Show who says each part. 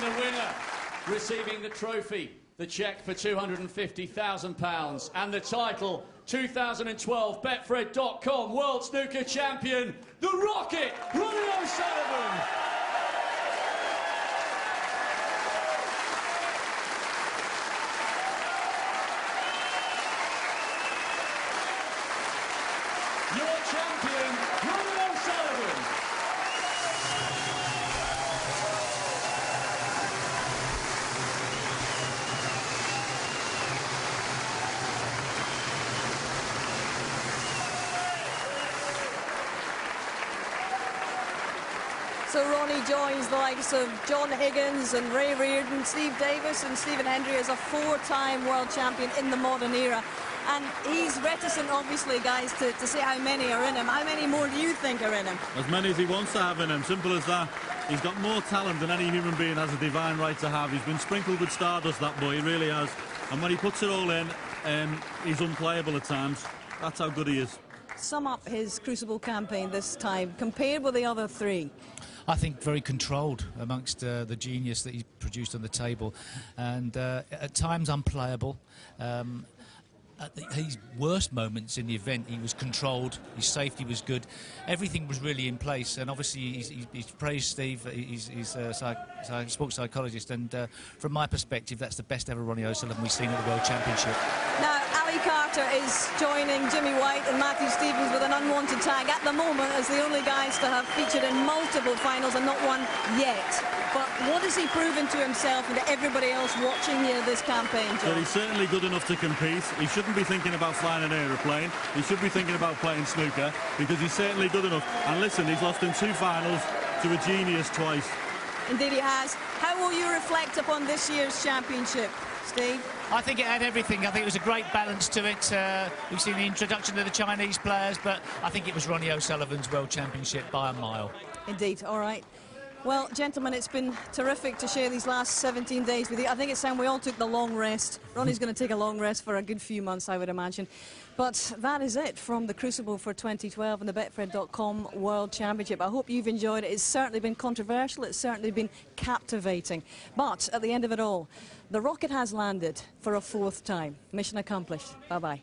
Speaker 1: the winner, receiving the trophy, the cheque for £250,000, and the title, 2012 Betfred.com World Snooker Champion, the Rocket, Ronnie O'Sullivan. Your champion, Ronnie O'Sullivan.
Speaker 2: So Ronnie joins the likes of John Higgins and Ray Reardon, Steve Davis and Stephen Hendry as a four-time world champion in the modern era. And he's reticent, obviously, guys, to say how many are in him. How many more do you think are in him?
Speaker 3: As many as he wants to have in him, simple as that. He's got more talent than any human being has a divine right to have. He's been sprinkled with stardust, that boy, he really has. And when he puts it all in, he's unplayable at times. That's how good he is.
Speaker 2: Sum up his Crucible campaign this time, compared with the other three.
Speaker 4: I think very controlled amongst the genius that he produced on the table, and at times unplayable. At his worst moments in the event, he was controlled, his safety was good, everything was really in place. And obviously he's praised Steve, he's a sports psychologist, and from my perspective that's the best ever Ronnie O'Sullivan we've seen at the World Championship. Now
Speaker 2: Ali Carter is joining Jimmy White and Matthew Stevens with an unwanted tag at the moment as the only guys to have featured in multiple finals and not one yet. But what has he proven to himself and to everybody else watching here this campaign, John?
Speaker 3: Well, he's certainly good enough to compete. He shouldn't be thinking about flying an aeroplane. He should be thinking about playing snooker, because he's certainly good enough. And listen, he's lost in 2 finals to a genius twice.
Speaker 2: Indeed he has. How will you reflect upon this year's championship, Steve?
Speaker 4: I think it had everything. I think it was a great balance to it. We've seen the introduction of the Chinese players, but I think it was Ronnie O'Sullivan's World Championship by a mile.
Speaker 2: Indeed, all right. Well, gentlemen, it's been terrific to share these last 17 days with you. I think it's time we all took the long rest. Ronnie's going to take a long rest for a good few months, I would imagine. But that is it from the Crucible for 2012 and the Betfred.com World Championship. I hope you've enjoyed it. It's certainly been controversial. It's certainly been captivating. But at the end of it all, the rocket has landed for a 4th time. Mission accomplished. Bye-bye.